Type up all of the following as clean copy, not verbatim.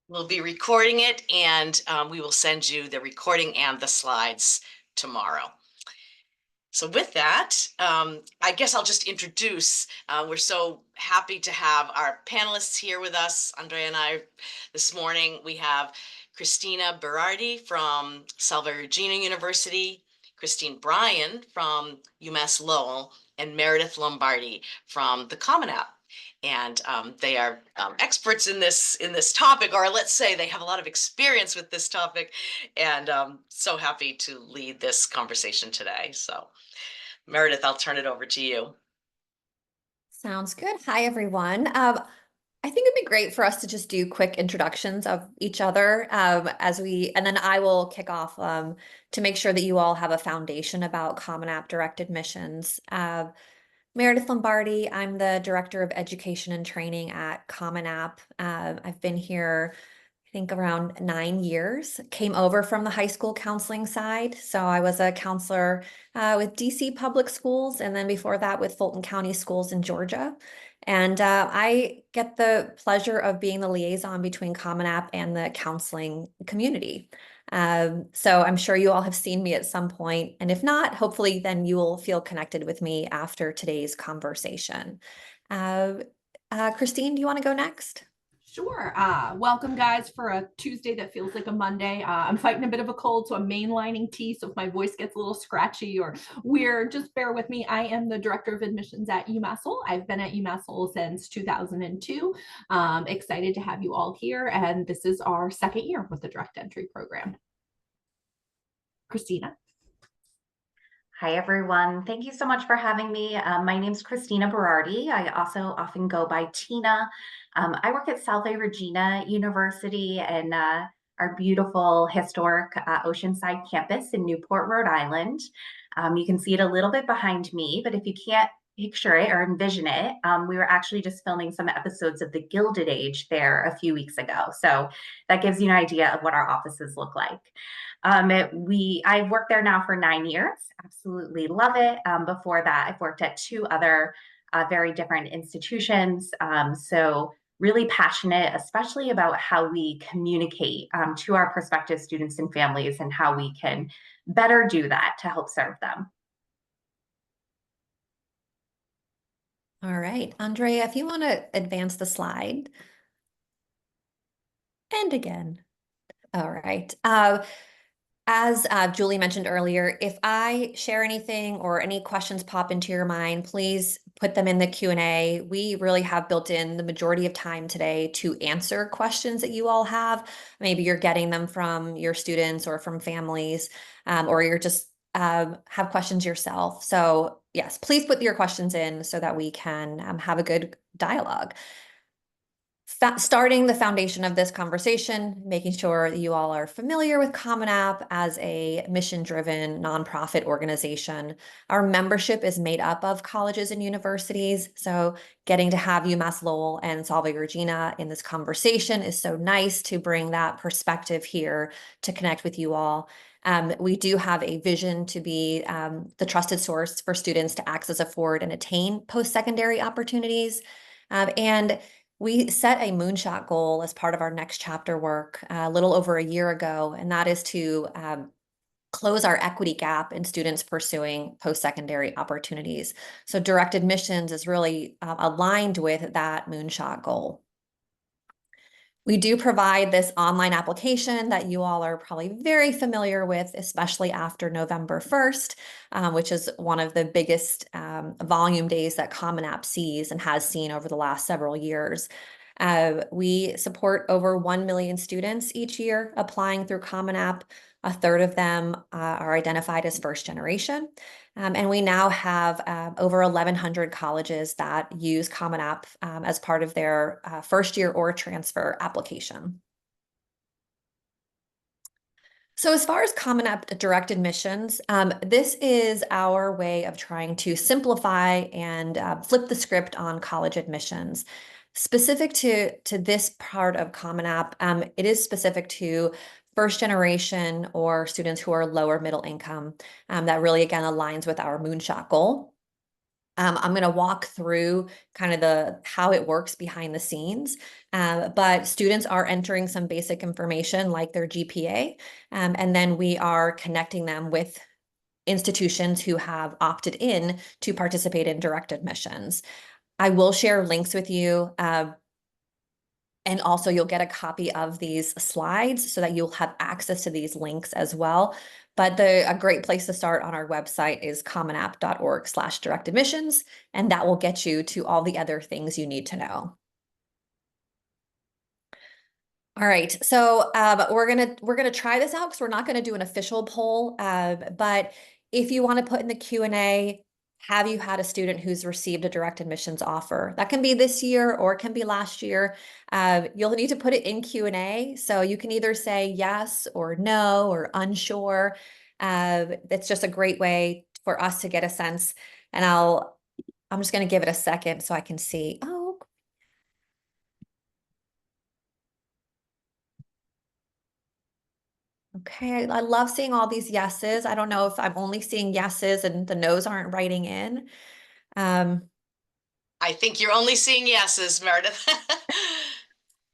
We'll be recording it, and we will send you the recording and the slides tomorrow. So with that, I guess I'll just introduce. We're so happy to have our panelists here with us, Andrea and I, this morning. We have Christina Berardi from Salve Regina University, Bryan from UMass Lowell, and Meredith Lombardi from the Common App. And they are experts in this topic, or let's say they have a lot of experience with this topic, and so happy to lead this conversation today. So Meredith, I'll turn it over to you. Sounds good. Hi, everyone. I think it'd be great for us to just do quick introductions of each other and then I will kick off to make sure that you all have a foundation about Common App direct admissions. Meredith Lombardi, I'm the Director of Education and Training at Common App. I've been here, I think, around 9 years. Came over from the high school counseling side. So I was a counselor with DC Public Schools, and then before that with Fulton County Schools in Georgia. And I get the pleasure of being the liaison between Common App and the counseling community. So I'm sure you all have seen me at some point, and if not, hopefully then you will feel connected with me after today's conversation. Christine, do you want to go next? Sure. Welcome, guys, for a Tuesday that feels like a Monday. I'm fighting a bit of a cold, so I'm mainlining tea. So if my voice gets a little scratchy or weird, just bear with me. I am the Director of Admissions at UMass Lowell. I've been at UMass Lowell since 2002. Excited to have you all here. And this is our second year with the direct entry program. Christina. Hi, everyone. Thank you so much for having me. My name is Christina Berardi. I also often go by Tina. I work at Salve Regina University and our beautiful historic Oceanside campus in Newport, Rhode Island. You can see it a little bit behind me, but if you can't picture it or envision it, we were actually just filming some episodes of The Gilded Age there a few weeks ago. So that gives you an idea of what our offices look like. I've worked there now for 9 years. Absolutely love it. Before that, I've worked at 2 other very different institutions. So really passionate, especially about how we communicate to our prospective students and families and how we can better do that to help serve them. All right, Andrea, if you want to advance the slide. And again. All right. As Julie mentioned earlier, if I share anything or any questions pop into your mind, please put them in the Q&A. We really have built in the majority of time today to answer questions that you all have. Maybe you're getting them from your students or from families, or you're just have questions yourself. So yes, please put your questions in so that we can have a good dialogue. Starting the foundation of this conversation, making sure that you all are familiar with Common App as a mission-driven nonprofit organization. Our membership is made up of colleges and universities, so getting to have UMass Lowell and Salve Regina in this conversation is so nice to bring that perspective here to connect with you all. We do have a vision to be the trusted source for students to access, afford, and attain post-secondary opportunities. And we set a moonshot goal as part of our next chapter work a little over a year ago, and that is to close our equity gap in students pursuing post-secondary opportunities. So direct admissions is really aligned with that moonshot goal. We do provide this online application that you all are probably very familiar with, especially after November 1st, which is one of the biggest volume days that Common App sees and has seen over the last several years. We support over 1 million students each year applying through Common App. A third of them are identified as first generation. And we now have over 1,100 colleges that use Common App as part of their first year or transfer application. So as far as Common App direct admissions, this is our way of trying to simplify and flip the script on college admissions. Specific to this part of Common App, it is specific to first generation or students who are lower middle income. That really, again, aligns with our moonshot goal. I'm going to walk through kind of how it works behind the scenes, but students are entering some basic information like their GPA, and then we are connecting them with institutions who have opted in to participate in direct admissions. I will share links with you, and also you'll get a copy of these slides so that you'll have access to these links as well. But a great place to start on our website is commonapp.org/direct admissions, and that will get you to all the other things you need to know. All right, so we're gonna try this out because we're not gonna do an official poll, but if you want to put in the Q&A, have you had a student who's received a direct admissions offer? That can be this year or it can be last year. You'll need to put it in Q&A, so you can either say yes or no or unsure. It's just a great way for us to get a sense, and I'm just going to give it a second so I can see. Oh, okay. I love seeing all these yeses. I don't know if I'm only seeing yeses and the no's aren't writing in. I think you're only seeing yeses, Meredith.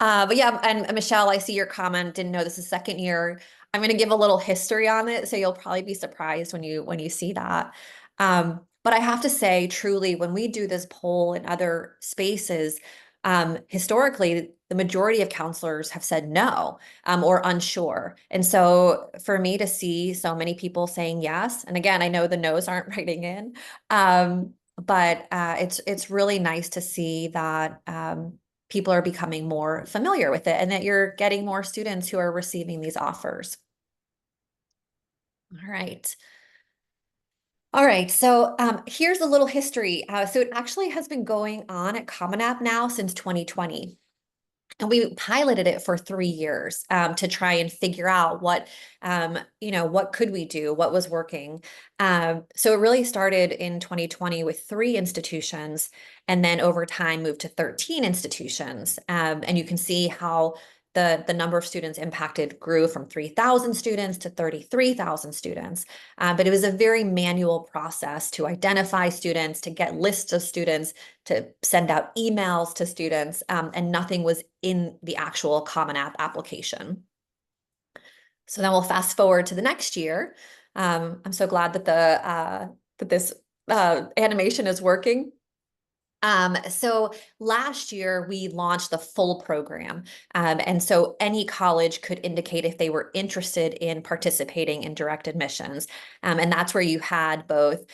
But yeah, and Michelle, I see your comment. Didn't know this is second year. I'm going to give a little history on it, so you'll probably be surprised when you see that. But I have to say, truly, when we do this poll in other spaces, historically, the majority of counselors have said no, or unsure. And so for me to see so many people saying yes, and again, I know the no's aren't writing in, but it's really nice to see that people are becoming more familiar with it and that you're getting more students who are receiving these offers. All right. All right, so here's a little history. So it actually has been going on at Common App now since 2020. And we piloted it for 3 years to try and figure out what could we do, what was working. So it really started in 2020 with 3 institutions, and then over time moved to 13 institutions. And you can see how the number of students impacted grew from 3,000 students to 33,000 students. But it was a very manual process to identify students, to get lists of students, to send out emails to students, and nothing was in the actual Common App application. So then we'll fast forward to the next year. I'm so glad that this animation is working. So last year we launched the full program. And so any college could indicate if they were interested in participating in direct admissions. And that's where you had both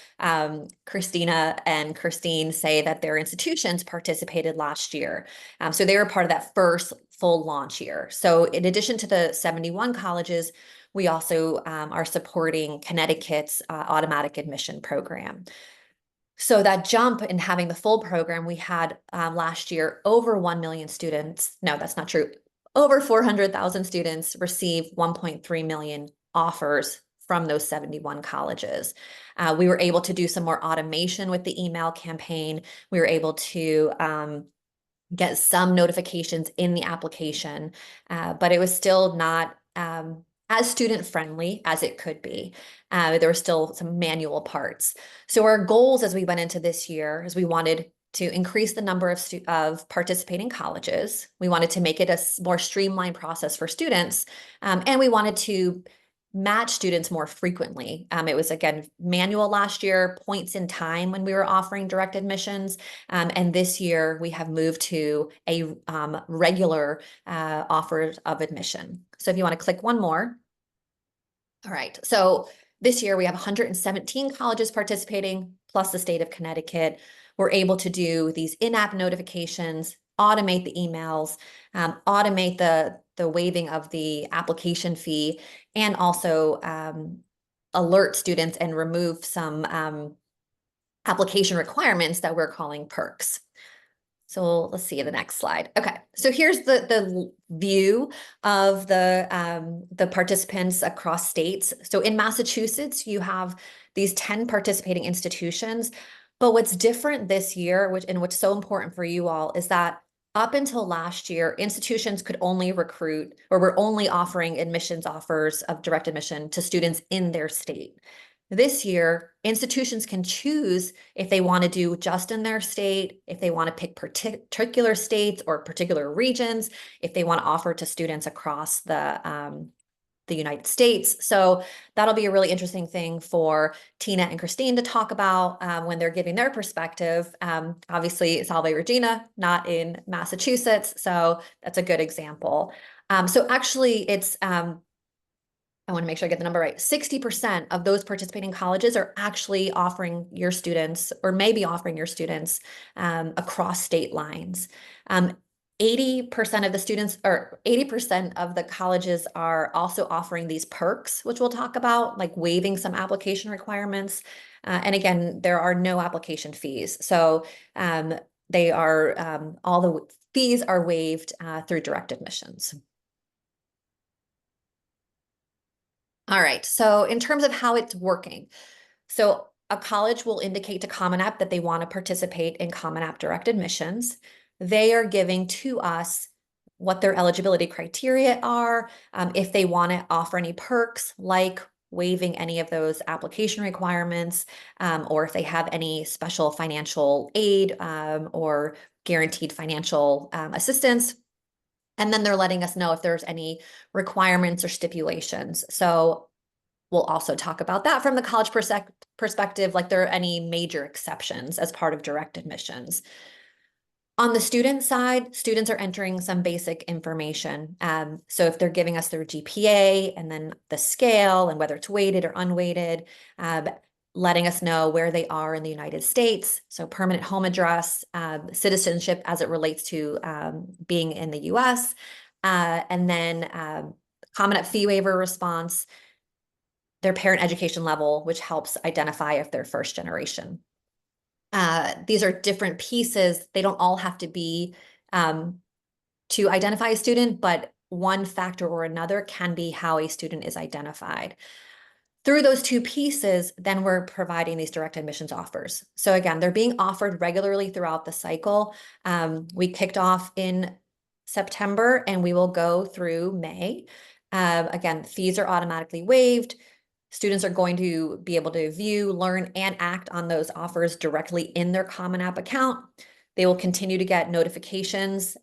Christina and Christine say that their institutions participated last year. So they were part of that first full launch year. So in addition to the 71 colleges, we also are supporting Connecticut's automatic admission program. So that jump in having the full program, we had last year over 1 million students. No, that's not true. Over 400,000 students receive 1.3 million offers from those 71 colleges. We were able to do some more automation with the email campaign. We were able to get some notifications in the application, but it was still not as student friendly as it could be. There were still some manual parts. So our goals as we went into this year is we wanted to increase the number of participating colleges. We wanted to make it a more streamlined process for students, and we wanted to match students more frequently. It was, again, manual last year, points in time when we were offering direct admissions. And this year we have moved to a regular offer of admission. So if you want to click one more. All right. So this year we have 117 colleges participating, plus the state of Connecticut. We're able to do these in-app notifications, automate the emails, automate the waiving of the application fee, and also alert students and remove some application requirements that we're calling perks. So let's see the next slide. Okay, so here's the view of the participants across states. So in Massachusetts, you have these 10 participating institutions. But what's different this year, what's so important for you all, is that up until last year, institutions could only recruit, or were only offering admissions offers of direct admission to students in their state. This year, institutions can choose if they want to do just in their state, if they want to pick particular states or particular regions, if they want to offer to students across the United States. So that'll be a really interesting thing for Tina and Christine to talk about when they're giving their perspective. Obviously, Salve Regina, not in Massachusetts, so that's a good example. So actually, it's I want to make sure I get the number right. 60% of those participating colleges are actually offering your students, or maybe offering your students, across state lines. 80% of the students, or 80% of the colleges are also offering these perks, which we'll talk about, like waiving some application requirements. And again, there are no application fees. So they are, all the fees are waived through direct admissions. All right, so in terms of how it's working, so a college will indicate to Common App that they want to participate in Common App direct admissions. They are giving to us what their eligibility criteria are, if they want to offer any perks like waiving any of those application requirements, or if they have any special financial aid or guaranteed financial assistance. And then they're letting us know if there's any requirements or stipulations. So we'll also talk about that from the college perspective, like there are any major exceptions as part of direct admissions. On the student side, students are entering some basic information. So if they're giving us their GPA and then the scale and whether it's weighted or unweighted, letting us know where they are in the United States, so permanent home address, citizenship as it relates to being in the US, and then Common App fee waiver response, their parent education level, which helps identify if they're first generation. These are different pieces. They don't all have to be to identify a student, but one factor or another can be how a student is identified. Through those two pieces, then we're providing these direct admissions offers. So again, they're being offered regularly throughout the cycle. We kicked off in September and we will go through May. Again, fees are automatically waived. Students are going to be able to view, learn, and act on those offers directly in their Common App account. They will continue to get notifications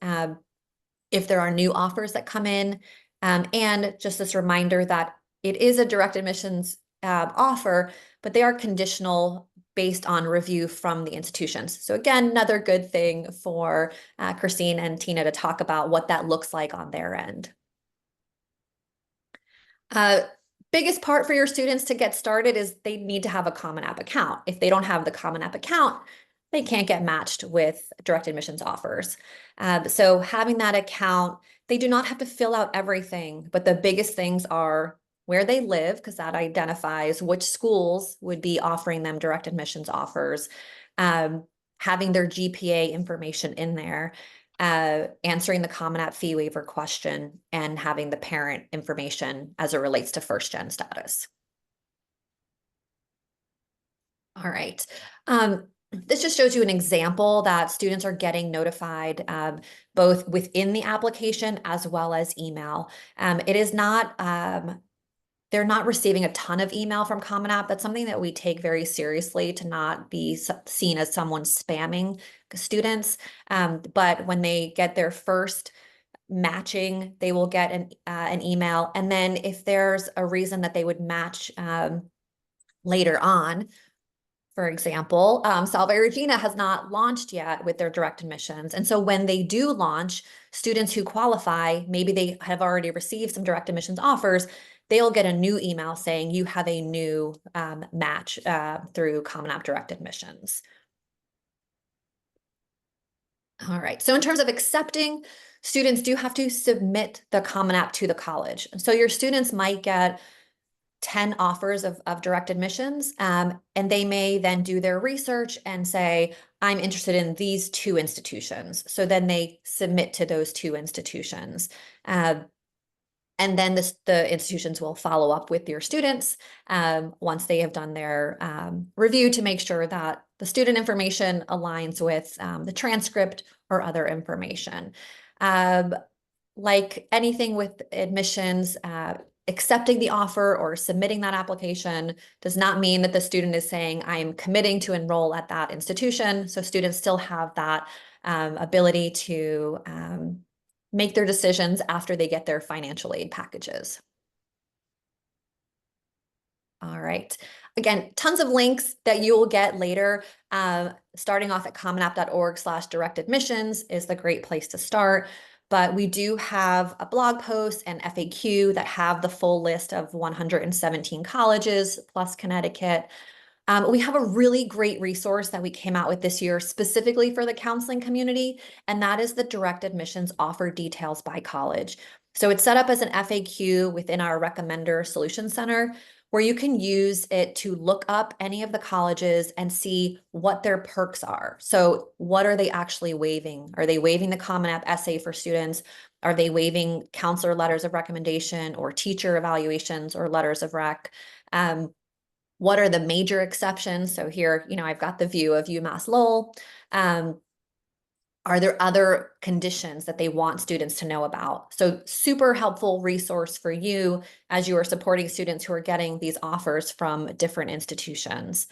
if there are new offers that come in. And just this reminder that it is a direct admissions offer, but they are conditional based on review from the institutions. So again, another good thing for Christine and Tina to talk about what that looks like on their end. Biggest part for your students to get started is they need to have a Common App account. If they don't have the Common App account, they can't get matched with direct admissions offers. So having that account, they do not have to fill out everything, but the biggest things are where they live, because that identifies which schools would be offering them direct admissions offers, having their GPA information in there, answering the Common App fee waiver question, and having the parent information as it relates to first gen status. All right. This just shows you an example that students are getting notified both within the application as well as email. It is not, they're not receiving a ton of email from Common App. That's something that we take very seriously to not be seen as someone spamming students. But when they get their first matching, they will get an email. And then if there's a reason that they would match later on, for example, Salve Regina has not launched yet with their direct admissions. And so when they do launch, students who qualify, maybe they have already received some direct admissions offers, they'll get a new email saying you have a new match through Common App direct admissions. All right, so in terms of accepting, students do have to submit the Common App to the college. And so your students might get 10 offers of direct admissions, and they may then do their research and say, I'm interested in these two institutions. So then they submit to those two institutions. And then the institutions will follow up with your students once they have done their review to make sure that the student information aligns with the transcript or other information. Like anything with admissions, accepting the offer or submitting that application does not mean that the student is saying, I am committing to enroll at that institution. So students still have that ability to make their decisions after they get their financial aid packages. All right. Again, tons of links that you will get later. Starting off at commonapp.org/direct admissions is the great place to start. But we do have a blog post and FAQ that have the full list of 117 colleges plus Connecticut. We have a really great resource that we came out with this year specifically for the counseling community, and that is the direct admissions offer details by college. So it's set up as an FAQ within our Recommender Solution Center, where you can use it to look up any of the colleges and see what their perks are. So what are they actually waiving? Are they waiving the Common App essay for students? Are they waiving counselor letters of recommendation or teacher evaluations or letters of rec? What are the major exceptions? So here, I've got the view of UMass Lowell. Are there other conditions that they want students to know about? So super helpful resource for you as you are supporting students who are getting these offers from different institutions.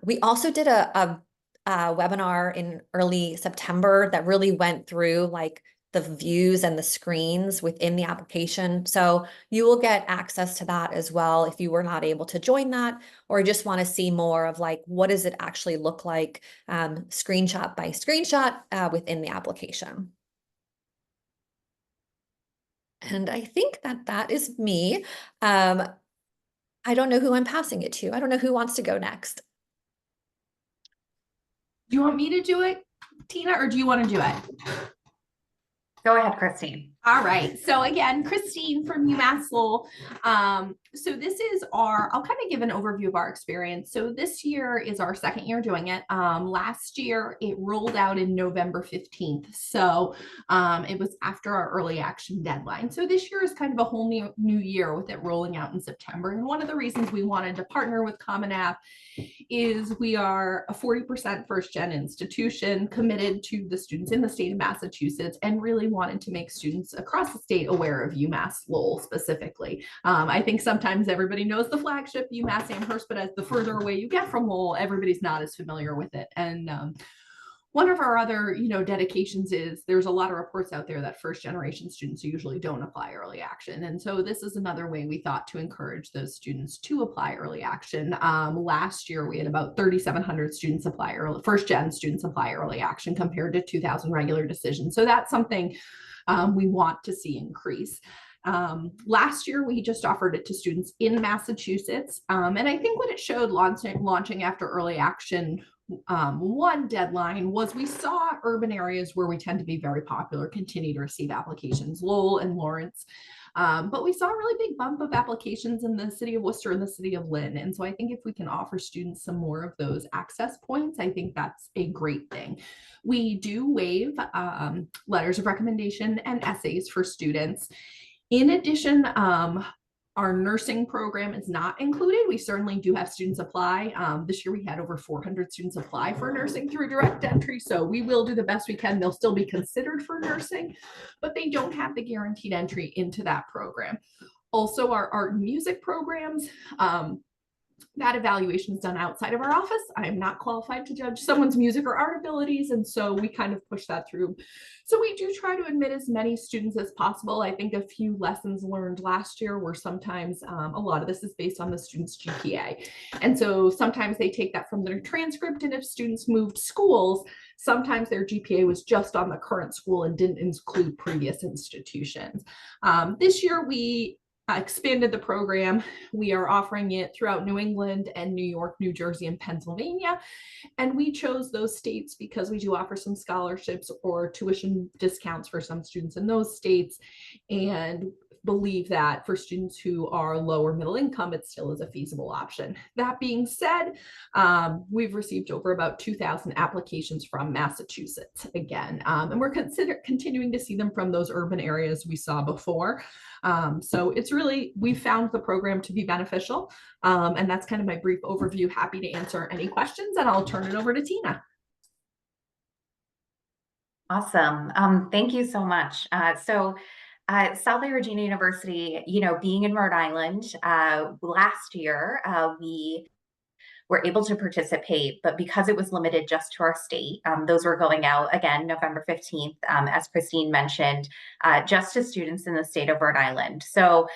We also did a webinar in early September that really went through like the views and the screens within the application. So you will get access to that as well if you were not able to join that, or just want to see more of like, what does it actually look like screenshot by screenshot within the application. And I think that is me. I don't know who I'm passing it to. I don't know who wants to go next. Do you want me to do it, Tina, or do you want to do it? Go ahead, Christine. All right. So again, Christine from UMass Lowell. So this is I'll kind of give an overview of our experience. So this year is our second year doing it. Last year it rolled out in November 15th. So it was after our early action deadline. So this year is kind of a whole new year with it rolling out in September. And one of the reasons we wanted to partner with Common App is we are a 40% first gen institution committed to the students in the state of Massachusetts and really wanted to make students across the state aware of UMass Lowell specifically. I think sometimes everybody knows the flagship UMass Amherst, but as the further away you get from Lowell, everybody's not as familiar with it. And one of our other, dedications is there's a lot of reports out there that first generation students usually don't apply early action. And so this is another way we thought to encourage those students to apply early action. Last year, we had about 3,700 students apply first gen students apply early action compared to 2,000 regular decisions. So that's something we want to see increase. Last year, we just offered it to students in Massachusetts. And I think what it showed launching after early action one deadline was we saw urban areas where we tend to be very popular continue to receive applications, Lowell and Lawrence. But we saw a really big bump of applications in the city of Worcester and the city of Lynn. And so I think if we can offer students some more of those access points, I think that's a great thing. We do waive letters of recommendation and essays for students. In addition, our nursing program is not included. We certainly do have students apply. This year we had over 400 students apply for nursing through direct entry. So we will do the best we can. They'll still be considered for nursing, but they don't have the guaranteed entry into that program. Also, our art and music programs, that evaluation is done outside of our office. I am not qualified to judge someone's music or art abilities, and so we kind of push that through. So we do try to admit as many students as possible. I think a few lessons learned last year were sometimes a lot of this is based on the student's GPA. And so sometimes they take that from their transcript, and if students moved schools, sometimes their GPA was just on the current school and didn't include previous institutions. This year we expanded the program. We are offering it throughout New England and New York, New Jersey, and Pennsylvania. And we chose those states because we do offer some scholarships or tuition discounts for some students in those states, and believe that for students who are low or middle income, it still is a feasible option. That being said, we've received over about 2,000 applications from Massachusetts again, and we're continuing to see them from those urban areas we saw before. So it's really, we found the program to be beneficial. And that's kind of my brief overview. Happy to answer any questions, and I'll turn it over to Tina. Awesome. Thank you so much. So Salve Regina University, being in Rhode Island, last year, we were able to participate, but because it was limited just to our state, those were going out again November 15th, as Christine mentioned, just to students in the state of Rhode Island. So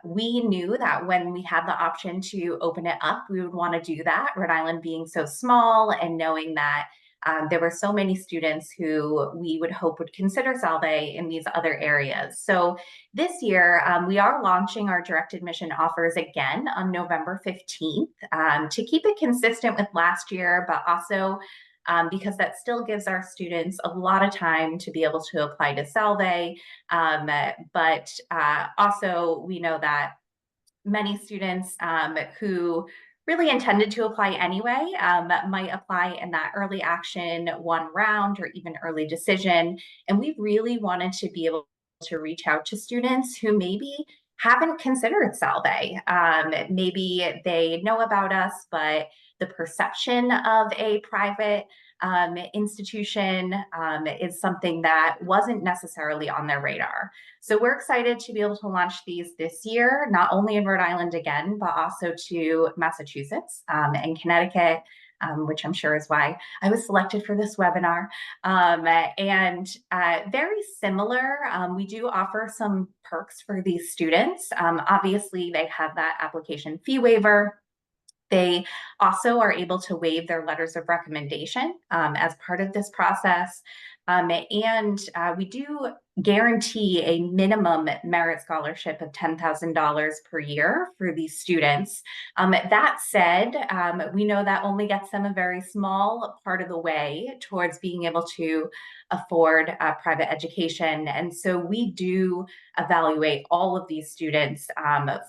we knew that when we had the option to open it up, we would want to do that, Rhode Island being so small and knowing that there were so many students who we would hope would consider Salve in these other areas. So this year, we are launching our direct admission offers again on November 15th to keep it consistent with last year, but also because that still gives our students a lot of time to be able to apply to Salve. But also, we know that many students who really intended to apply anyway might apply in that early action 1 round or even early decision. And we really wanted to be able to reach out to students who maybe haven't considered Salve. Maybe they know about us, but the perception of a private institution is something that wasn't necessarily on their radar. So we're excited to be able to launch these this year, not only in Rhode Island again, but also to Massachusetts and Connecticut, which I'm sure is why I was selected for this webinar. Very similar, we do offer some perks for these students. Obviously, they have that application fee waiver. They also are able to waive their letters of recommendation as part of this process. We do guarantee a minimum merit scholarship of $10,000 per year for these students. That said, we know that only gets them a very small part of the way towards being able to afford private education. And so we do evaluate all of these students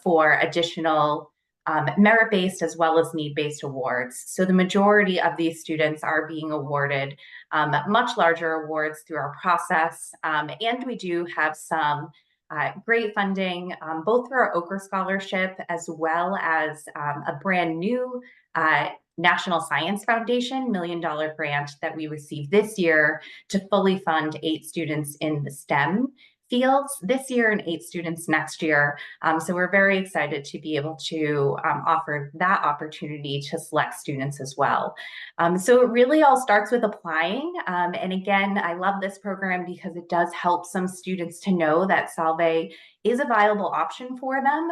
for additional merit-based as well as need-based awards. So the majority of these students are being awarded much larger awards through our process. And we do have some great funding, both through our Ochre Scholarship as well as a brand new National Science Foundation $1 million grant that we received this year to fully fund 8 students in the STEM fields this year and 8 students next year. So we're very excited to be able to offer that opportunity to select students as well. So it really all starts with applying. And again, I love this program because it does help some students to know that Salve is a viable option for them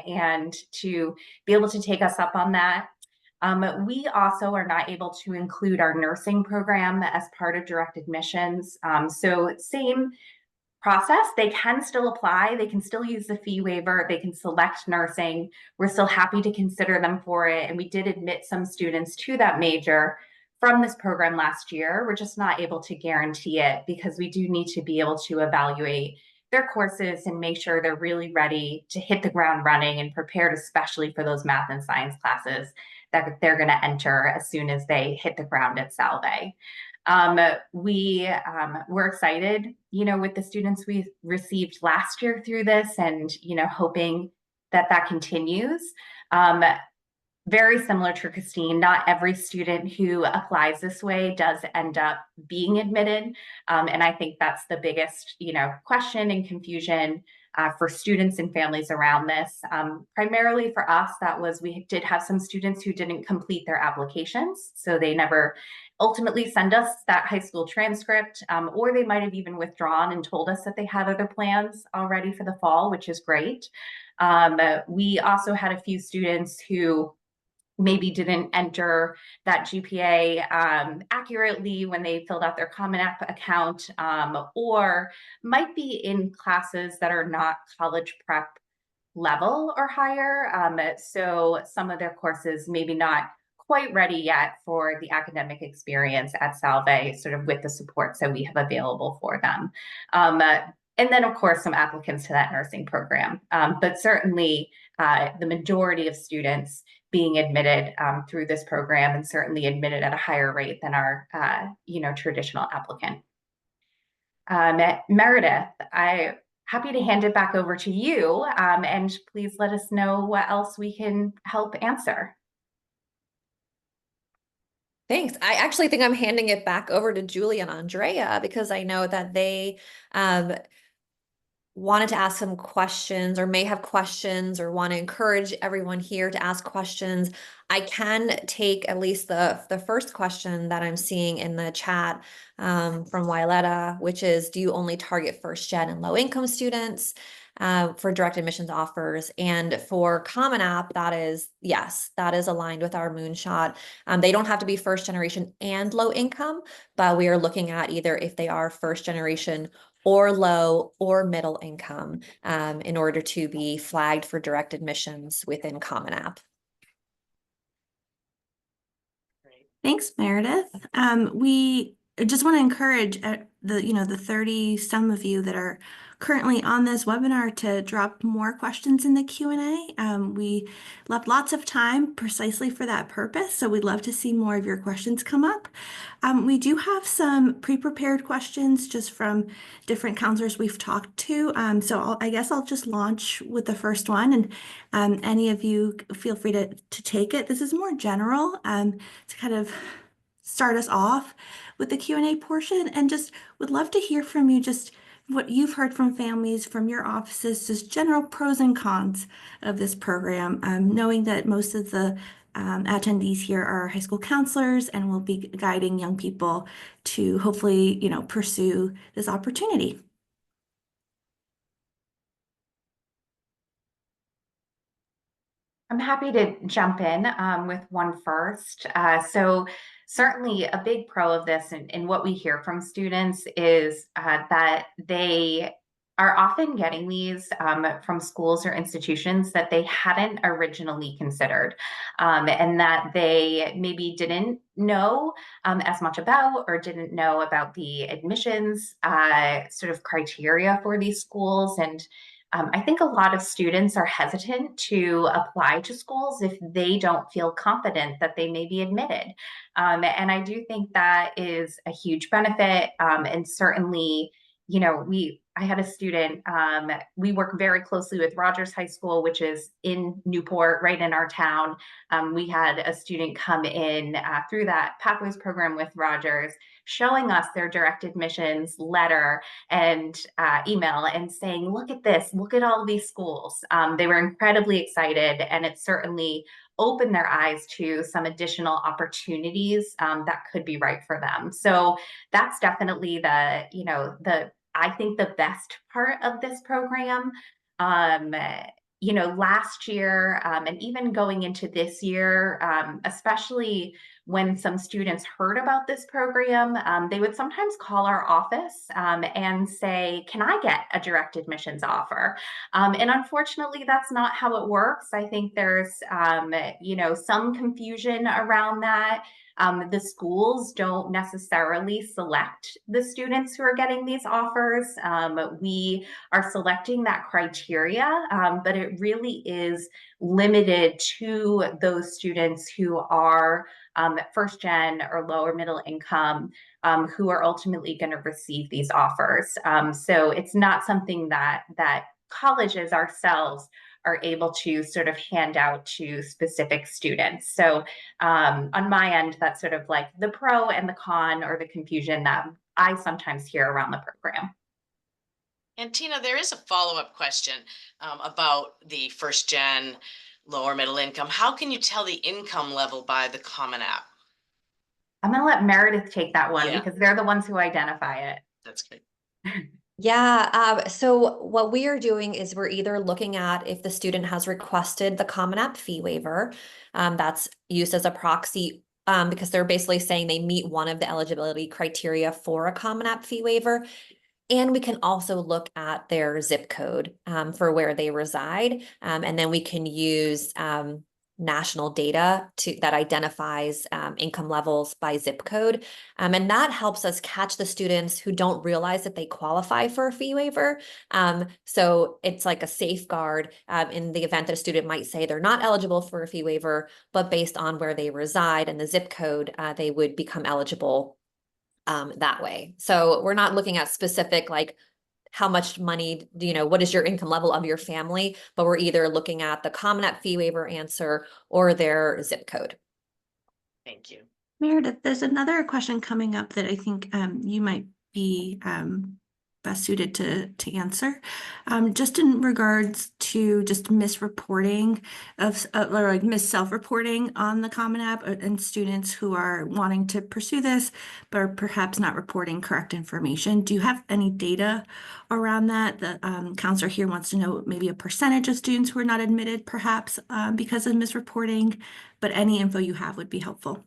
and to be able to take us up on that. We also are not able to include our nursing program as part of direct admissions. So same process, they can still apply, they can still use the fee waiver, they can select nursing. We're still happy to consider them for it. And we did admit some students to that major from this program last year. We're just not able to guarantee it because we do need to be able to evaluate their courses and make sure they're really ready to hit the ground running and prepared, especially for those math and science classes that they're going to enter as soon as they hit the ground at Salve. We're excited, with the students we received last year through this and, hoping that that continues. Very similar to Christine, not every student who applies this way does end up being admitted. And I think that's the biggest, question and confusion for students and families around this. Primarily for us, we did have some students who didn't complete their applications. So they never ultimately send us that high school transcript, or they might have even withdrawn and told us that they had other plans already for the fall, which is great. We also had a few students who maybe didn't enter that GPA accurately when they filled out their Common App account, or might be in classes that are not college prep level or higher. So some of their courses maybe not quite ready yet for the academic experience at Salve, sort of with the supports that we have available for them. And then, of course, some applicants to that nursing program. But certainly the majority of students being admitted through this program and certainly admitted at a higher rate than our traditional applicant. Meredith, I'm happy to hand it back over to you, and please let us know what else we can help answer. Thanks. I actually think I'm handing it back over to Julie and Andrea because I know that they wanted to ask some questions or may have questions or want to encourage everyone here to ask questions, I can take at least the first question that I'm seeing in the chat from Wioletta, which is, do you only target first gen and low income students for direct admissions offers? And for Common App, that is, yes, that is aligned with our moonshot. They don't have to be first generation and low income, but we are looking at either if they are first generation or low or middle income in order to be flagged for direct admissions within Common App. Thanks, Meredith. We just want to encourage the 30 some of you that are currently on this webinar to drop more questions in the Q&A. We left lots of time precisely for that purpose, so we'd love to see more of your questions come up. We do have some pre-prepared questions just from different counselors we've talked to. I guess I'll just launch with the first one, and any of you feel free to take it. This is more general to kind of start us off with the Q&A portion, and just would love to hear from you just what you've heard from families, from your offices, just general pros and cons of this program, knowing that most of the attendees here are high school counselors and will be guiding young people to hopefully, pursue this opportunity. I'm happy to jump in with one first. So certainly a big pro of this and what we hear from students is that they are often getting these from schools or institutions that they hadn't originally considered, and that they maybe didn't know as much about, or didn't know about the admissions sort of criteria for these schools. And I think a lot of students are hesitant to apply to schools if they don't feel confident that they may be admitted. And I do think that is a huge benefit. And certainly, I had a student, we work very closely with Rogers High School, which is in Newport, right in our town. We had a student come in through that Pathways program with Rogers, showing us their direct admissions letter and email and saying, look at this, look at all these schools. They were incredibly excited, and it certainly opened their eyes to some additional opportunities that could be right for them. So that's definitely I think the best part of this program. Last year and even going into this year, especially when some students heard about this program, they would sometimes call our office and say, can I get a direct admissions offer? And unfortunately, that's not how it works. I think there's, some confusion around that. The schools don't necessarily select the students who are getting these offers. We are selecting that criteria, but it really is limited to those students who are first gen or lower middle income, who are ultimately going to receive these offers. So it's not something that colleges ourselves are able to sort of hand out to specific students. So on my end, that's sort of like the pro and the con, or the confusion that I sometimes hear around the program. And Tina, there is a follow-up question about the first gen, lower middle income. How can you tell the income level by the Common App? I'm going to let Meredith take that one because they're the ones who identify it. That's great. Yeah, so what we are doing is we're either looking at if the student has requested the Common App fee waiver, that's used as a proxy because they're basically saying they meet one of the eligibility criteria for a Common App fee waiver. And we can also look at their zip code for where they reside. And then we can use national data that identifies income levels by zip code. And that helps us catch the students who don't realize that they qualify for a fee waiver. So it's like a safeguard in the event that a student might say they're not eligible for a fee waiver, but based on where they reside and the zip code, they would become eligible that way. So we're not looking at specific, like how much money, what is your income level of your family, but we're either looking at the Common App fee waiver answer or their zip code. Thank you. Meredith, there's another question coming up that I think you might be best suited to answer. Just in regards to just misreporting or like self-reporting on the Common App and students who are wanting to pursue this, but are perhaps not reporting correct information. Do you have any data around that? The counselor here wants to know maybe a percentage of students who are not admitted, perhaps because of misreporting, but any info you have would be helpful.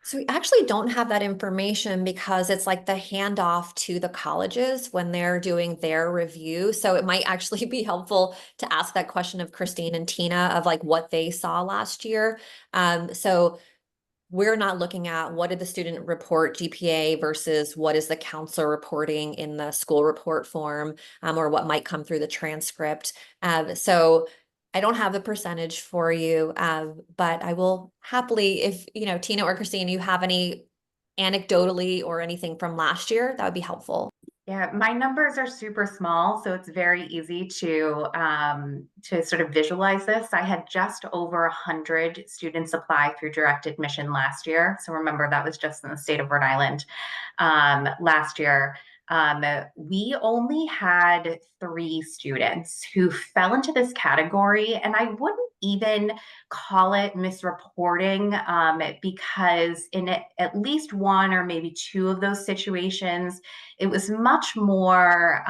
So we actually don't have that information because it's like the handoff to the colleges when they're doing their review. So it might actually be helpful to ask that question of Christine and Tina of like what they saw last year. So we're not looking at what did the student report GPA versus what is the counselor reporting in the school report form, or what might come through the transcript. So I don't have the percentage for you, but I will happily, if Tina or Christine, you have any anecdotally or anything from last year, that would be helpful. Yeah, my numbers are super small, so it's very easy to sort of visualize this. I had just over 100 students apply through direct admission last year. So remember, that was just in the state of Rhode Island last year. We only had 3 students who fell into this category, and I wouldn't even call it misreporting because in at least 1 or maybe 2 of those situations, it was much more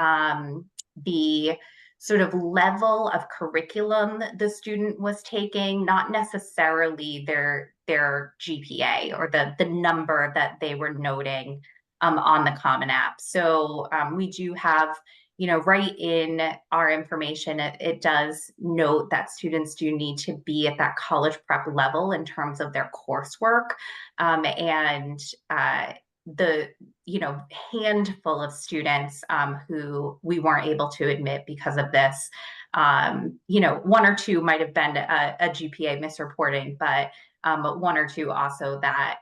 the sort of level of curriculum the student was taking, not necessarily their GPA or the number that they were noting on the Common App. So we do have, right in our information, it does note that students do need to be at that college prep level in terms of their coursework. And the handful of students who we weren't able to admit because of this, 1 or 2 might have been a GPA misreporting, but 1 or 2 also that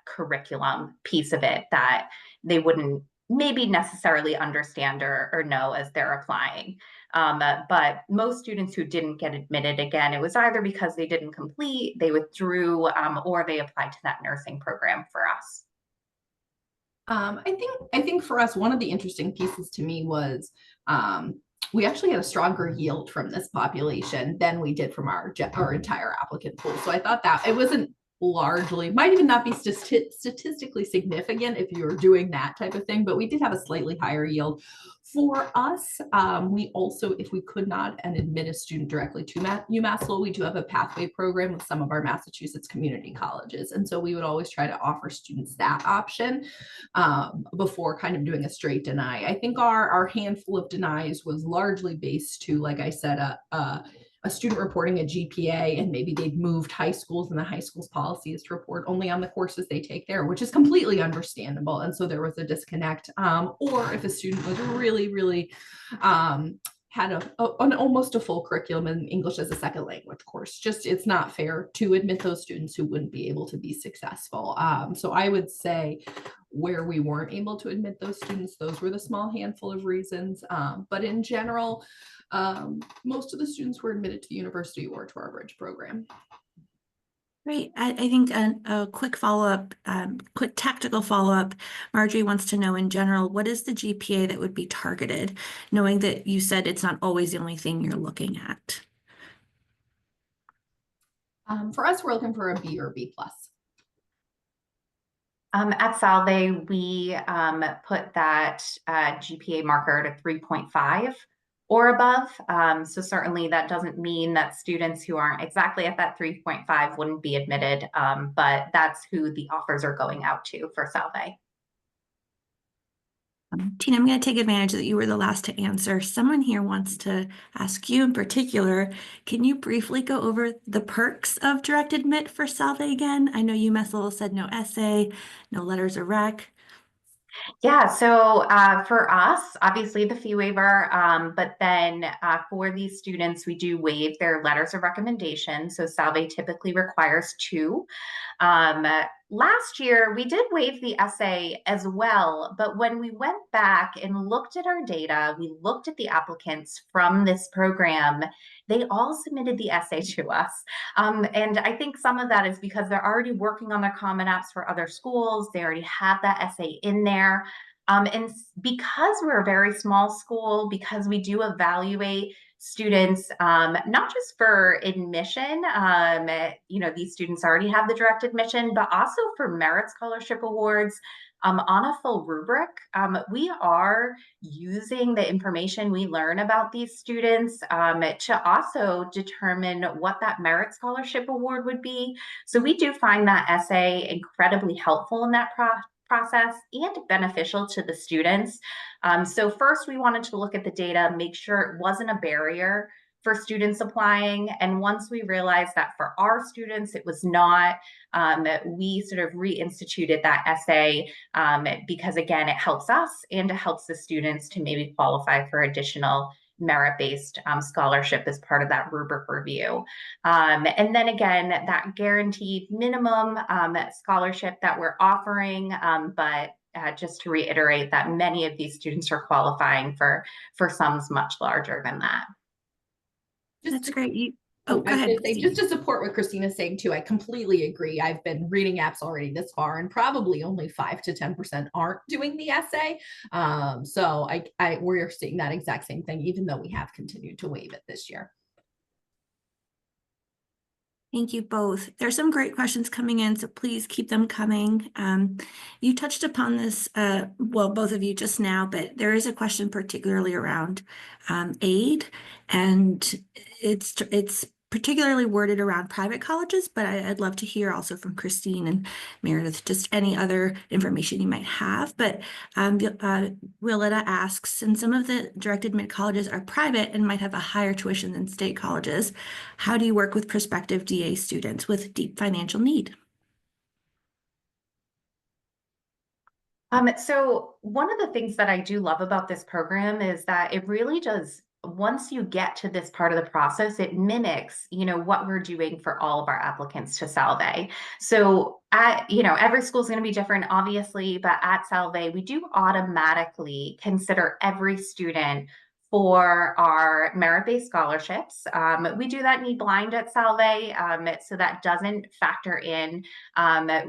curriculum piece of it that they wouldn't maybe necessarily understand or know as they're applying. But most students who didn't get admitted, again, it was either because they didn't complete, they withdrew, or they applied to that nursing program for us. I think for us, one of the interesting pieces to me was we actually had a stronger yield from this population than we did from our entire applicant pool. So I thought that it wasn't largely, might even not be statistically significant if you're doing that type of thing, but we did have a slightly higher yield. For us, we also, if we could not admit a student directly to UMass Lowell, we do have a pathway program with some of our Massachusetts community colleges. And so we would always try to offer students that option before kind of doing a straight deny. I think our handful of denies was largely based to, like I said, a student reporting a GPA, and maybe they'd moved high schools, and the high school's policy is to report only on the courses they take there, which is completely understandable. And so there was a disconnect. Or if a student was really, really had an almost a full curriculum in English as a second language course, it's not fair to admit those students who wouldn't be able to be successful. So I would say where we weren't able to admit those students, those were the small handful of reasons. But in general, most of the students were admitted to the university or to our bridge program. Great. I think a quick follow-up, quick tactical follow-up. Marjorie wants to know in general, what is the GPA that would be targeted, knowing that you said it's not always the only thing you're looking at? For us, we're looking for a B or B+. At Salve, we put that GPA marker to 3.5 or above. So certainly that doesn't mean that students who aren't exactly at that 3.5 wouldn't be admitted, but that's who the offers are going out to for Salve. Tina, I'm going to take advantage that you were the last to answer. Someone here wants to ask you in particular, can you briefly go over the perks of direct admit for Salve again? I know UMass Lowell said no essay, no letters of rec. Yeah, so for us, obviously the fee waiver, but then for these students, we do waive their letters of recommendation. So Salve typically requires 2. Last year, we did waive the essay as well, but when we went back and looked at our data, we looked at the applicants from this program, they all submitted the essay to us. And I think some of that is because they're already working on their Common Apps for other schools. They already have that essay in there. Because we're a very small school, because we do evaluate students, not just for admission, these students already have the direct admission, but also for merit scholarship awards on a full rubric. We are using the information we learn about these students to also determine what that merit scholarship award would be. So we do find that essay incredibly helpful in that process and beneficial to the students. So first we wanted to look at the data, make sure it wasn't a barrier for students applying. And once we realized that for our students, it was not, we sort of reinstituted that essay because again, it helps us and it helps the students to maybe qualify for additional merit-based scholarship as part of that rubric review. And then again, that guaranteed minimum scholarship that we're offering, but just to reiterate that many of these students are qualifying for sums much larger than that. That's great. Go ahead. Say, just to support what Christina's saying too, I completely agree. I've been reading apps already this far, and probably only 5 to 10% aren't doing the essay. So we're seeing that exact same thing, even though we have continued to waive it this year. Thank you both. There's some great questions coming in, so please keep them coming. You touched upon this, well, both of you just now, but there is a question particularly around aid, and it's particularly worded around private colleges, but I'd love to hear also from Christine and Meredith, just any other information you might have. But Willetta asks, since some of the direct admit colleges are private and might have a higher tuition than state colleges, how do you work with prospective DA students with deep financial need? So one of the things that I do love about this program is that it really does, once you get to this part of the process, it mimics, what we're doing for all of our applicants to Salve. So every school is going to be different, obviously, but at Salve, we do automatically consider every student for our merit-based scholarships. We do that need blind at Salve, so that doesn't factor in.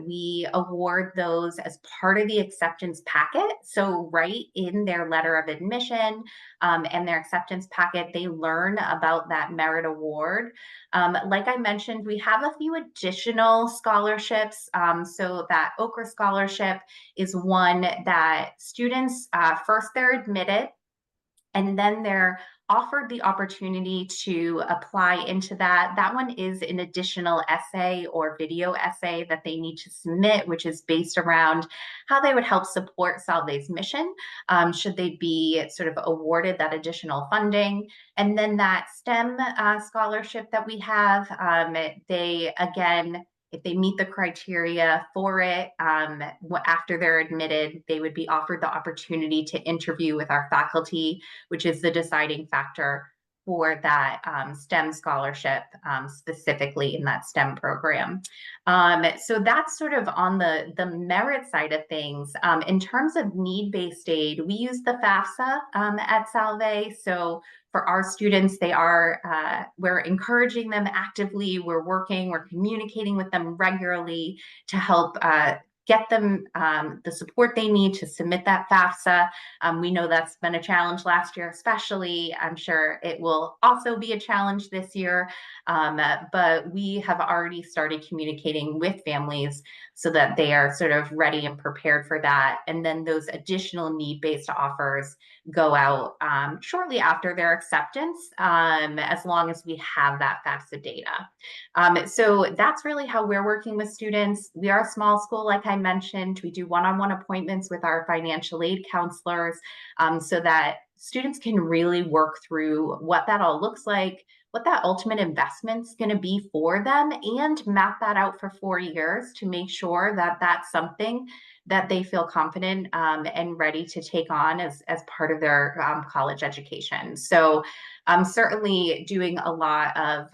We award those as part of the acceptance packet. So right in their letter of admission and their acceptance packet, they learn about that merit award. Like I mentioned, we have a few additional scholarships. So that Okra scholarship is one that students, first they're admitted, and then they're offered the opportunity to apply into that. That one is an additional essay or video essay that they need to submit, which is based around how they would help support Salve's mission, should they be sort of awarded that additional funding. And then that STEM scholarship that we have, they, again, if they meet the criteria for it, after they're admitted, they would be offered the opportunity to interview with our faculty, which is the deciding factor for that STEM scholarship, specifically in that STEM program. So that's sort of on the merit side of things. In terms of need-based aid, we use the FAFSA at Salve. So for our students, we're encouraging them actively. We're communicating with them regularly to help get them the support they need to submit that FAFSA. We know that's been a challenge last year, especially. I'm sure it will also be a challenge this year, but we have already started communicating with families so that they are sort of ready and prepared for that. And then those additional need-based offers go out shortly after their acceptance, as long as we have that FAFSA data. So that's really how we're working with students. We are a small school, like I mentioned. We do one-on-one appointments with our financial aid counselors so that students can really work through what that all looks like, what that ultimate investment's going to be for them, and map that out for 4 years to make sure that that's something that they feel confident and ready to take on as part of their college education. So certainly doing a lot of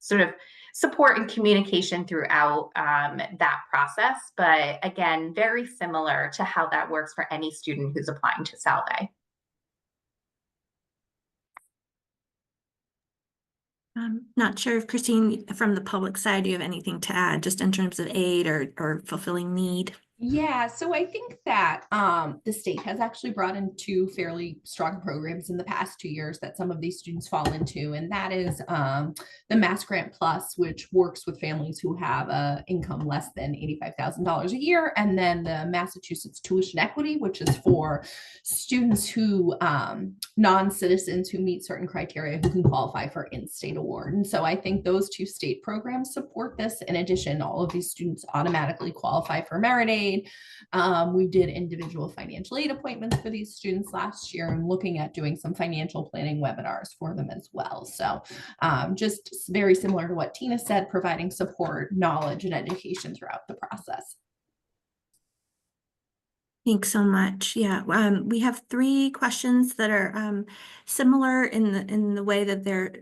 sort of support and communication throughout that process. But again, very similar to how that works for any student who's applying to Salve. I'm not sure if Christine, from the public side, do you have anything to add just in terms of aid or fulfilling need? Yeah, so I think that the state has actually brought in two fairly strong programs in the past 2 years that some of these students fall into, and that is the Mass Grant Plus, which works with families who have a income less than $85,000 a year, and then the Massachusetts Tuition Equity, which is for students who non-citizens who meet certain criteria who can qualify for in-state award. And so I think those two state programs support this. In addition, all of these students automatically qualify for merit aid. We did individual financial aid appointments for these students last year and looking at doing some financial planning webinars for them as well. So just very similar to what Tina said, providing support, knowledge, and education throughout the process. Thanks so much. Yeah, we have 3 questions that are similar in the way that they're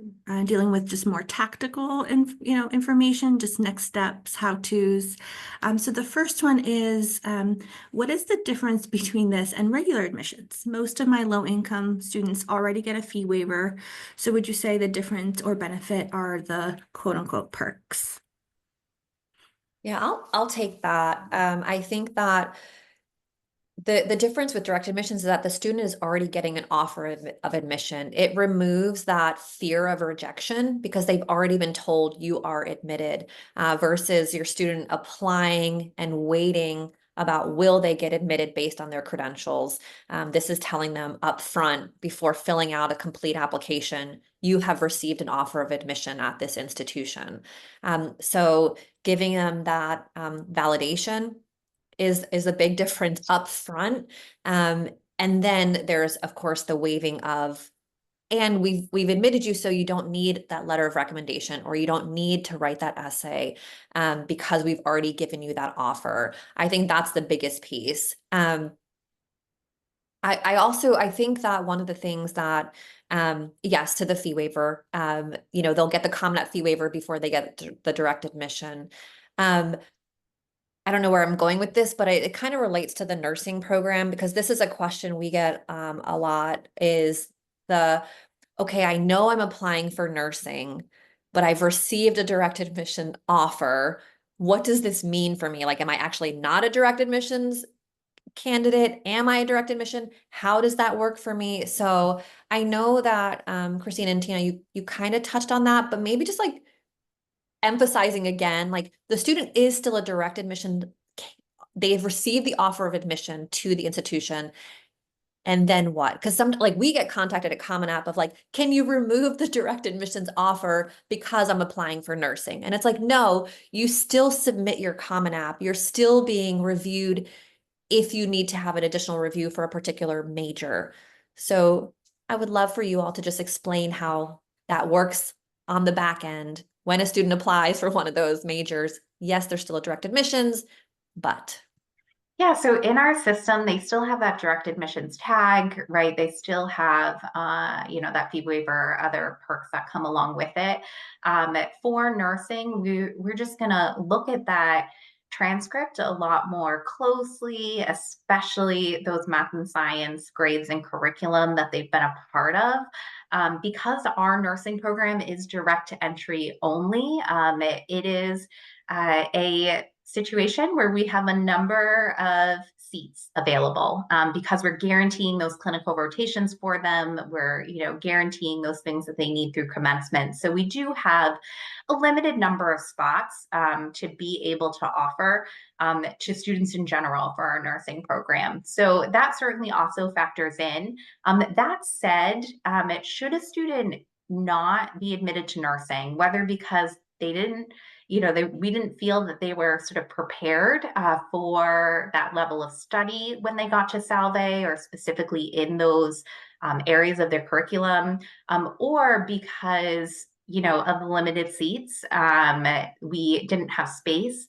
dealing with just more tactical information, just next steps, how-tos. So the first one is, what is the difference between this and regular admissions? Most of my low-income students already get a fee waiver. So would you say the difference or benefit are the quote-unquote perks? Yeah, I'll take that. I think that the difference with direct admissions is that the student is already getting an offer of admission. It removes that fear of rejection because they've already been told you are admitted, versus your student applying and waiting about will they get admitted based on their credentials. This is telling them up front before filling out a complete application, you have received an offer of admission at this institution. So giving them that validation is a big difference up front. And then there's, of course, the waiving of, and we've admitted you so you don't need that letter of recommendation or you don't need to write that essay because we've already given you that offer. I think that's the biggest piece. I think that one of the things that, yes, to the fee waiver, they'll get the Common App fee waiver before they get the direct admission. I don't know where I'm going with this, but it kind of relates to the nursing program because this is a question we get a lot is okay, I know I'm applying for nursing, but I've received a direct admission offer. What does this mean for me? Like, am I actually not a direct admissions candidate? Am I a direct admission? How does that work for me? So I know that Christina and Tina, you kind of touched on that, but maybe just like emphasizing again, like the student is still a direct admission. They've received the offer of admission to the institution. And then what? Because we get contacted at Common App of like, can you remove the direct admissions offer because I'm applying for nursing? And it's like, no, you still submit your Common App. You're still being reviewed if you need to have an additional review for a particular major. So I would love for you all to just explain how that works on the back end. When a student applies for one of those majors, yes, there's still a direct admissions, but. Yeah, so in our system, they still have that direct admissions tag, right? They still have, that fee waiver, other perks that come along with it. For nursing, we're just gonna look at that transcript a lot more closely, especially those math and science grades and curriculum that they've been a part of. Because our nursing program is direct entry only, it is a situation where we have a number of seats available because we're guaranteeing those clinical rotations for them. We're, guaranteeing those things that they need through commencement. So we do have a limited number of spots to be able to offer to students in general for our nursing program. So that certainly also factors in. That said, should a student not be admitted to nursing, whether because they didn't we didn't feel that they were sort of prepared for that level of study when they got to Salve, or specifically in those areas of their curriculum, or because of the limited seats, we didn't have space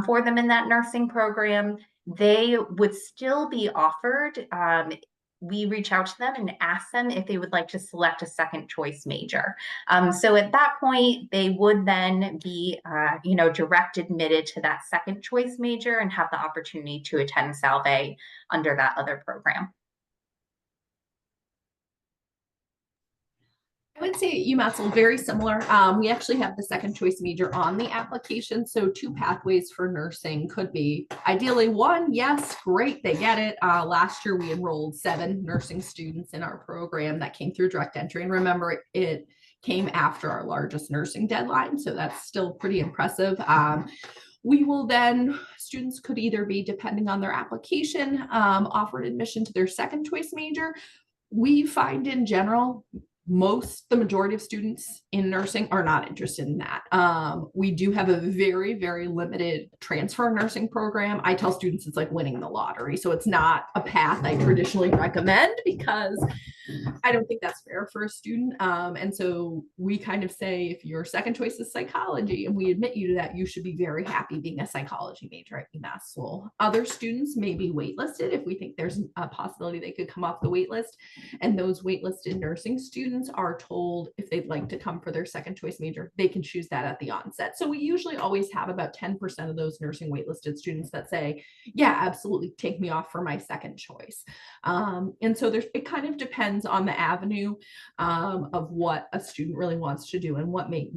for them in that nursing program, they would still be offered. We reach out to them and ask them if they would like to select a second choice major. So at that point, they would then be, direct admitted to that second choice major and have the opportunity to attend Salve under that other program. I would say at UMass Lowell, very similar. We actually have the second choice major on the application. So 2 pathways for nursing could be ideally 1, yes, great, they get it. Last year we enrolled 7 nursing students in our program that came through direct entry. And remember, it came after our largest nursing deadline. So that's still pretty impressive. We will then, students could either be, depending on their application, offered admission to their second choice major. We find in general, the majority of students in nursing are not interested in that. We do have a very, very limited transfer nursing program. I tell students it's like winning the lottery. So it's not a path I traditionally recommend because I don't think that's fair for a student. And so we kind of say, if your second choice is psychology and we admit you to that, you should be very happy being a psychology major at UMass Lowell. Other students may be waitlisted if we think there's a possibility they could come off the wait list. And those waitlisted nursing students are told if they'd like to come for their second choice major, they can choose that at the onset. So we usually always have about 10% of those nursing waitlisted students that say, yeah, absolutely, take me off for my second choice. And so it kind of depends on the avenue of what a student really wants to do and what might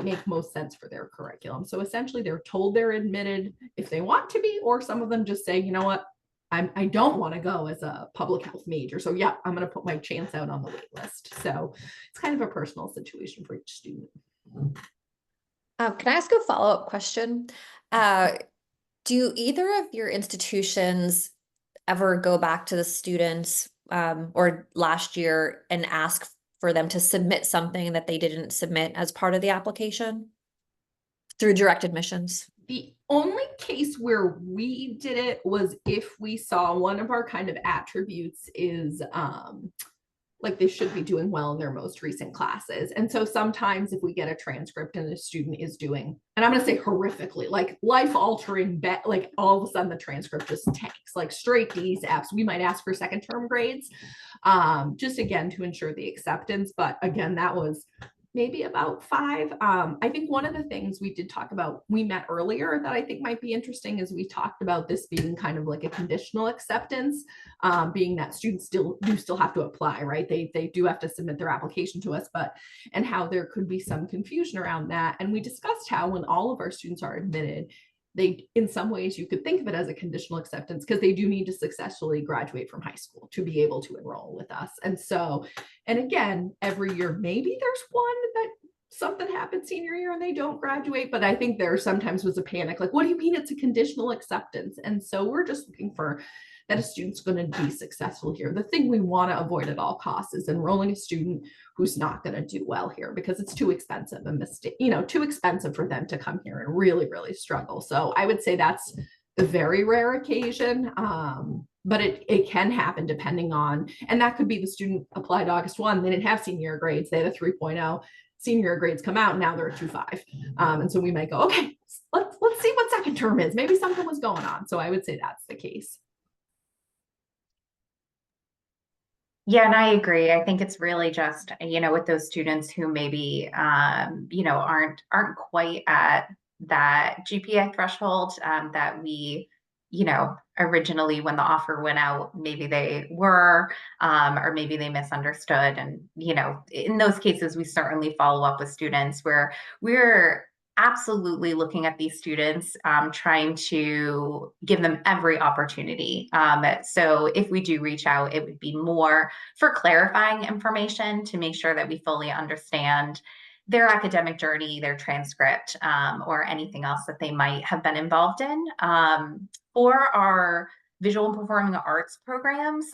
make most sense for their curriculum. So essentially they're told they're admitted if they want to be, or some of them just say, you know what, I don't want to go as a public health major. So yeah, I'm going to put my chance out on the wait list. So it's kind of a personal situation for each student. Can I ask a follow-up question? Do either of your institutions ever go back to the students or last year and ask for them to submit something that they didn't submit as part of the application through direct admissions? The only case where we did it was if we saw one of our kind of attributes is like they should be doing well in their most recent classes. And so sometimes if we get a transcript and the student is doing, and I'm going to say horrifically, like life altering, like all of a sudden the transcript just tanks, like straight D's, F's, we might ask for second term grades, just again to ensure the acceptance. But again, that was maybe about 5. I think one of the things we did talk about, we met earlier, that I think might be interesting is we talked about this being kind of like a conditional acceptance, being that students still have to apply, right? They do have to submit their application to us, and how there could be some confusion around that. And we discussed how when all of our students are admitted, they, in some ways, you could think of it as a conditional acceptance because they do need to successfully graduate from high school to be able to enroll with us. And so, and again, every year, maybe there's one that something happens senior year and they don't graduate, but I think there sometimes was a panic, like, what do you mean it's a conditional acceptance? And so we're just looking for that a student's going to be successful here. The thing we want to avoid at all costs is enrolling a student who's not going to do well here because it's too expensive, too expensive for them to come here and really, really struggle. So I would say that's the very rare occasion. But it can happen depending on, and that could be the student applied August 1, they didn't have senior year grades, they had a 3.0, senior year grades come out, now they're a 2.5. And so we might go, okay, let's see what second term is. Maybe something was going on. So I would say that's the case. Yeah, and I agree. I think it's really just, with those students who maybe, aren't quite at that GPA threshold that we, originally when the offer went out, maybe they were, or maybe they misunderstood. And, in those cases, we certainly follow up with students where we're absolutely looking at these students, trying to give them every opportunity. So if we do reach out, it would be more for clarifying information to make sure that we fully understand their academic journey, their transcript, or anything else that they might have been involved in. For our visual and performing arts programs,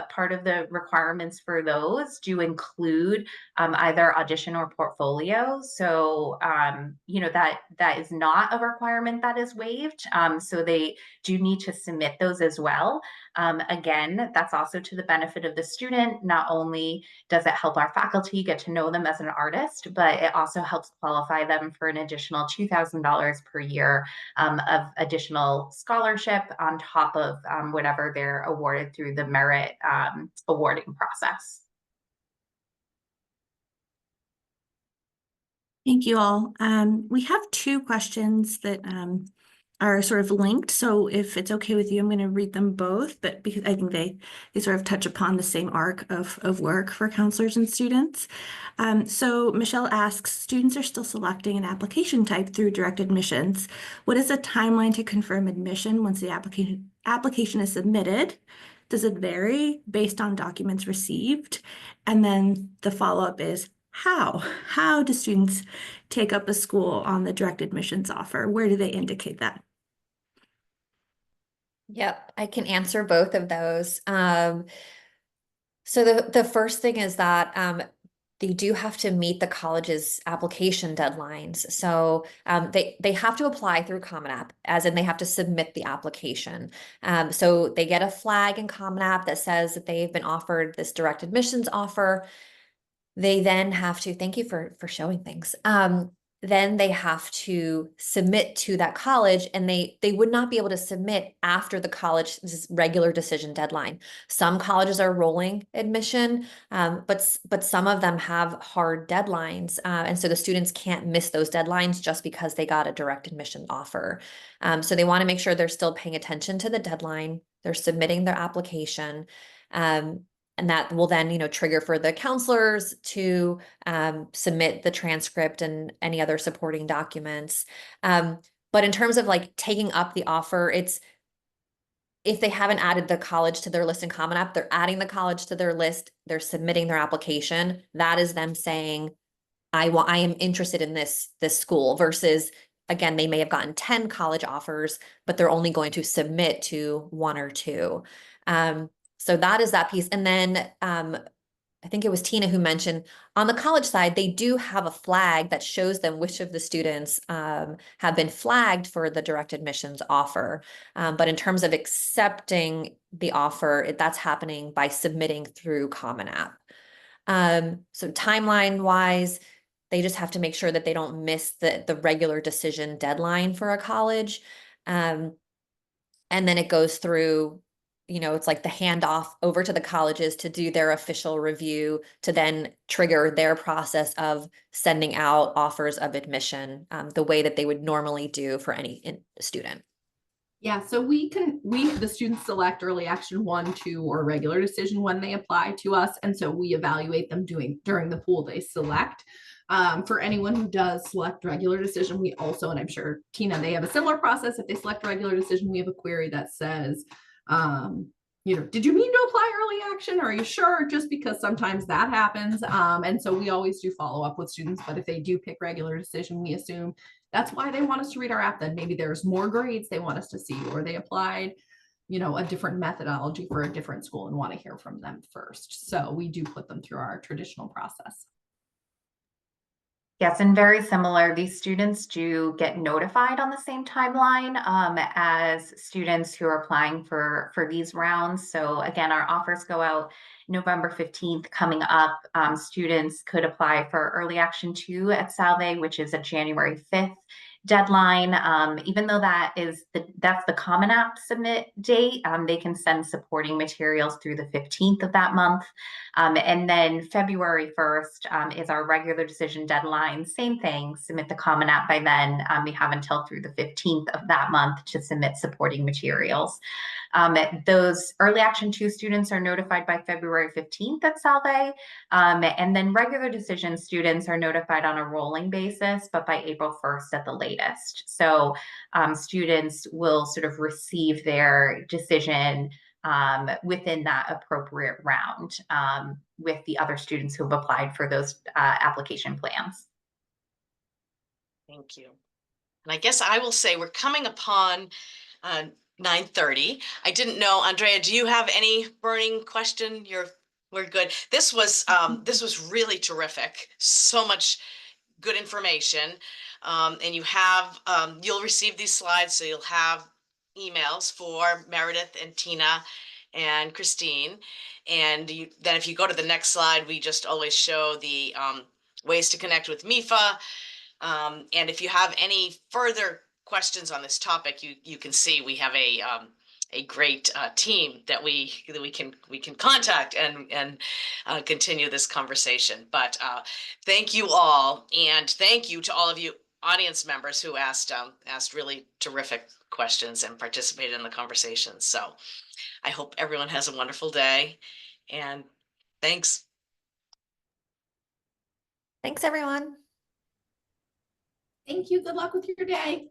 part of the requirements for those do include either audition or portfolio. So, that is not a requirement that is waived. So they do need to submit those as well. Again, that's also to the benefit of the student. Not only does it help our faculty get to know them as an artist, but it also helps qualify them for an additional $2,000 per year of additional scholarship on top of whatever they're awarded through the merit awarding process. Thank you all. We have 2 questions that are sort of linked. So if it's okay with you, I'm going to read them both, but because I think they sort of touch upon the same arc of work for counselors and students. So Michelle asks, students are still selecting an application type through direct admissions. What is the timeline to confirm admission once the application is submitted? Does it vary based on documents received? And then the follow-up is, how do students take up a school on the direct admissions offer? Where do they indicate that? Yep, I can answer both of those. So the first thing is that they do have to meet the college's application deadlines. So they have to apply through Common App, as in they have to submit the application. So they get a flag in Common App that says that they've been offered this direct admissions offer. They then have to, thank you for showing things. Then they have to submit to that college, and they would not be able to submit after the college's regular decision deadline. Some colleges are rolling admission, but some of them have hard deadlines. And so the students can't miss those deadlines just because they got a direct admission offer. So they want to make sure they're still paying attention to the deadline. They're submitting their application. And that will then, trigger for the counselors to submit the transcript and any other supporting documents. But in terms of like taking up the offer, it's if they haven't added the college to their list in Common App, they're adding the college to their list, they're submitting their application. That is them saying, I am interested in this school, versus again, they may have gotten 10 college offers, but they're only going to submit to 1 or 2. So that is that piece. And then I think it was Tina who mentioned on the college side, they do have a flag that shows them which of the students have been flagged for the direct admissions offer. But in terms of accepting the offer, that's happening by submitting through Common App. So timeline wise, they just have to make sure that they don't miss the regular decision deadline for a college. And then it goes through, it's like the handoff over to the colleges to do their official review, to then trigger their process of sending out offers of admission the way that they would normally do for any student. Yeah, so the students select early action 1, 2, or regular decision when they apply to us. And so we evaluate them during the pool they select. For anyone who does select regular decision, we also, and I'm sure Tina, they have a similar process. If they select regular decision, we have a query that says, did you mean to apply early action? Or are you sure? Just because sometimes that happens. And so we always do follow up with students, but if they do pick regular decision, we assume that's why they want us to read our app. Then maybe there's more grades they want us to see, or they applied, a different methodology for a different school and want to hear from them first. So we do put them through our traditional process. Yes, and very similar, these students do get notified on the same timeline as students who are applying for these rounds. So again, our offers go out November 15th coming up. Students could apply for early action 2 at Salve, which is a January 5th deadline. Even though that's the Common App submit date, they can send supporting materials through the 15th of that month. And then February 1st is our regular decision deadline. Same thing, submit the Common App by then. We have until through the 15th of that month to submit supporting materials. Those early action 2 students are notified by February 15th at Salve. And then regular decision students are notified on a rolling basis, but by April 1st at the latest. So students will sort of receive their decision within that appropriate round with the other students who have applied for those application plans. Thank you. And I guess I will say we're coming upon 9:30. I didn't know, Andrea, do you have any burning question? We're good. This was really terrific. So much good information. And you'll receive these slides, so you'll have emails for Meredith and Tina and Christine. And then if you go to the next slide, we just always show the ways to connect with MEFA. And if you have any further questions on this topic, you can see we have a great team that we can contact and continue this conversation. But thank you all, and thank you to all of you audience members who asked really terrific questions and participated in the conversation. So I hope everyone has a wonderful day, and thanks. Thanks, everyone. Thank you. Good luck with your day.